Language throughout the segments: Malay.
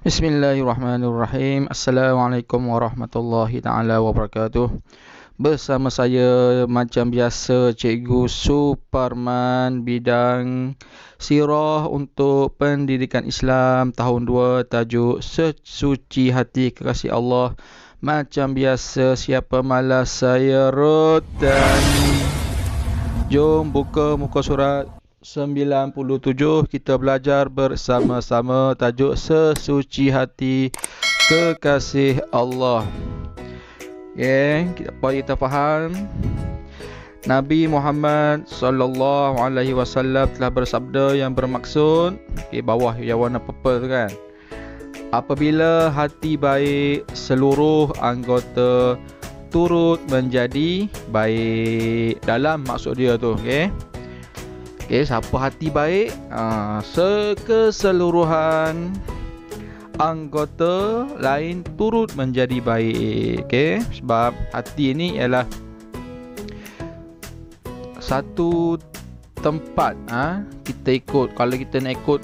Bismillahirrahmanirrahim. Assalamualaikum warahmatullahi taala wabarakatuh. Bersama saya macam biasa Cikgu Suparman bidang Sirah untuk Pendidikan Islam tahun 2 tajuk Sesuci Hati Kekasih Allah. Macam biasa siapa malas saya rotan. Jom buka muka surat 97, kita belajar bersama-sama tajuk Sesuci Hati Kekasih Allah. Apa kita faham? Nabi Muhammad sallallahu alaihi wasallam telah bersabda yang bermaksud bawah yang warna purple tu kan. Apabila hati baik, seluruh anggota turut menjadi baik. Dalam maksud dia tu, siapa hati baik, keseluruhan anggota lain turut menjadi baik. Sebab hati ni ialah satu tempat kita ikut. Kalau kita nak ikut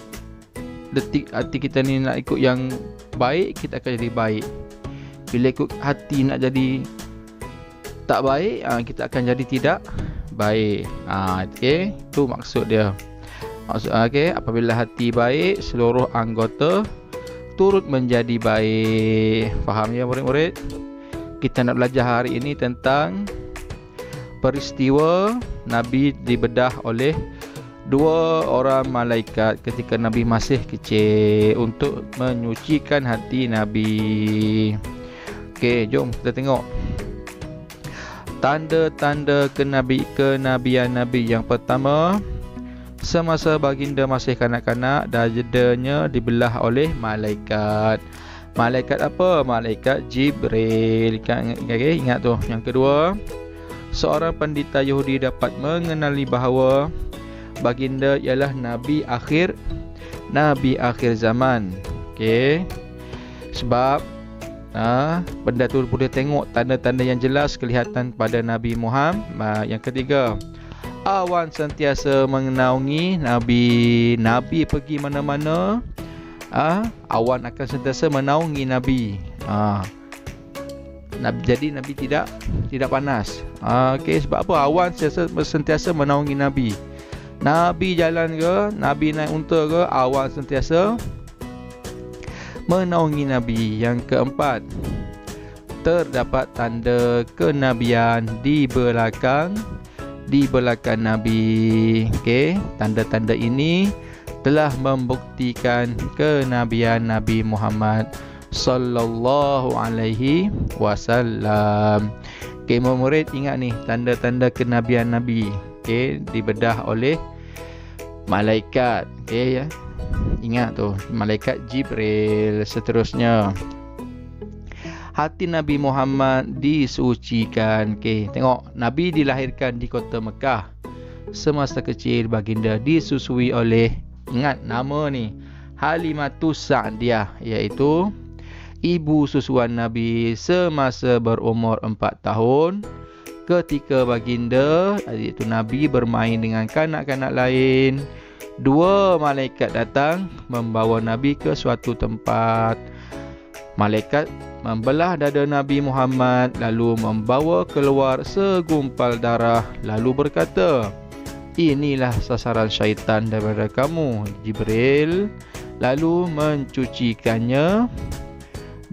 detik hati kita ni nak ikut yang baik, kita akan jadi baik. Bila ikut hati nak jadi tak baik, kita akan jadi tidak baik. Itu maksud dia. Apabila hati baik, seluruh anggota turut menjadi baik. Faham ya murid-murid? Kita nak belajar hari ini tentang peristiwa Nabi dibedah oleh dua orang malaikat ketika Nabi masih kecil untuk menyucikan hati Nabi. Jom kita tengok tanda-tanda kenabian Nabi. Yang pertama, semasa baginda masih kanak-kanak, dadanya dibelah oleh malaikat. Malaikat apa? Malaikat Jibril. Ingat tu. Yang kedua, seorang pendeta Yahudi dapat mengenali bahawa baginda ialah Nabi akhir zaman. Sebab benda tu boleh tengok tanda-tanda yang jelas kelihatan pada Nabi Muhammad. Yang ketiga, awan sentiasa menaungi Nabi. Nabi pergi mana-mana, awan akan sentiasa menaungi Nabi. Jadi Nabi tidak panas. Sebab apa? Awan sentiasa menaungi Nabi. Nabi jalan ke, Nabi naik unta ke, awan sentiasa menaungi Nabi. Yang keempat, terdapat tanda kenabian di belakang Nabi. Tanda-tanda ini telah membuktikan kenabian Nabi Muhammad sallallahu alaihi wasallam. Murid ingat ni tanda-tanda kenabian Nabi. Dibedah oleh malaikat. Ingat tu, malaikat Jibril. Seterusnya, hati Nabi Muhammad disucikan. Tengok, Nabi dilahirkan di kota Mekah. Semasa kecil, baginda disusui oleh, ingat nama ni, Halimatus Sa'diyah, iaitu ibu susuan Nabi semasa berumur 4 tahun. Ketika baginda, iaitu Nabi, bermain dengan kanak-kanak lain, dua malaikat datang membawa Nabi ke suatu tempat. Malaikat membelah dada Nabi Muhammad, lalu membawa keluar segumpal darah, lalu berkata, "Inilah sasaran syaitan daripada kamu, Jibril." Lalu mencucikannya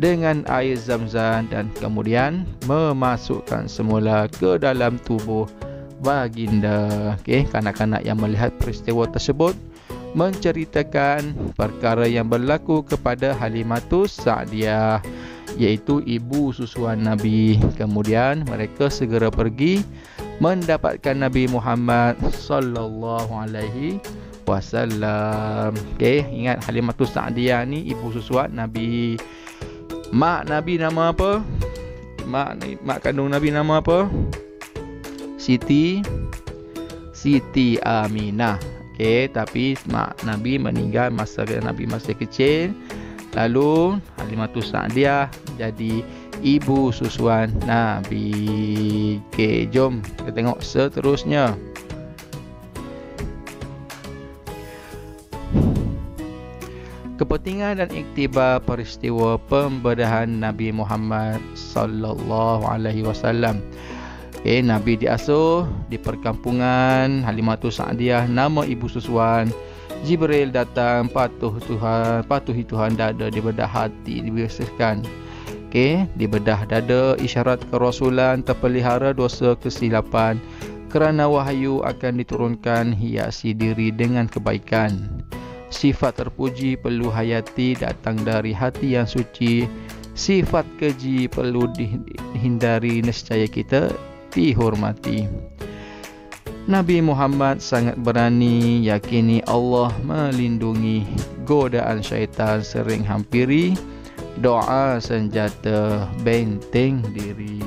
dengan air Zam-Zam dan kemudian memasukkan semula ke dalam tubuh baginda. Kanak-kanak yang melihat peristiwa tersebut menceritakan perkara yang berlaku kepada Halimatus Sa'diyah, iaitu ibu susuan Nabi. Kemudian mereka segera pergi mendapatkan Nabi Muhammad sallallahu alaihi wasallam. Ingat Halimatus Sa'diyah ni ibu susuan Nabi. Mak Nabi nama apa? Mak kandung Nabi nama apa? Siti Aminah. Tapi mak Nabi meninggal masa Nabi masih kecil. Lalu Halimatus Sa'diyah jadi ibu susuan Nabi. Jom kita tengok seterusnya. Kepentingan dan iktibar peristiwa pembedahan Nabi Muhammad sallallahu alaihi wasallam. Nabi diasuh di perkampungan Halimatus Sa'diyah, nama ibu susuan. Jibril datang, patuhi Tuhan, dada dibedah hati dibersihkan. Dibedah dada, isyarat kerasulan, terpelihara dosa kesilapan. Kerana wahyu akan diturunkan, hiasi diri dengan kebaikan. Sifat terpuji perlu hayati, datang dari hati yang suci. Sifat keji perlu dihindari, nescaya kita dihormati. Nabi Muhammad sangat berani, yakini Allah melindungi. Godaan syaitan sering hampiri, doa senjata benteng diri.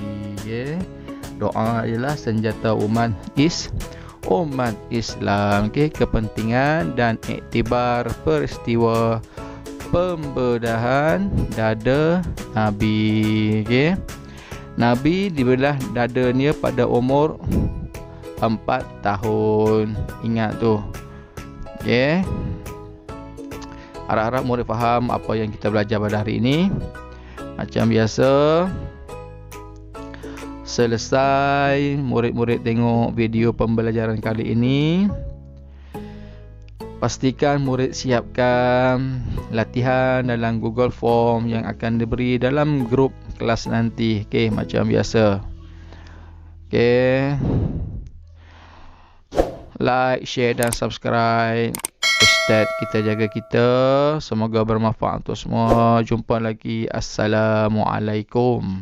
Doa adalah senjata umat Islam. Kepentingan dan iktibar peristiwa pembedahan dada Nabi. Nabi dibelah dadanya pada umur 4 tahun. Ingat tu. Harap-harap murid faham apa yang kita belajar pada hari ini. Macam biasa, selesai murid-murid tengok video pembelajaran kali ini, pastikan murid siapkan latihan dalam Google Form yang akan diberi dalam grup kelas nanti. Macam biasa. Like, share dan subscribe. Hashtag kita jaga kita. Semoga bermanfaat untuk semua. Jumpa lagi. Assalamualaikum.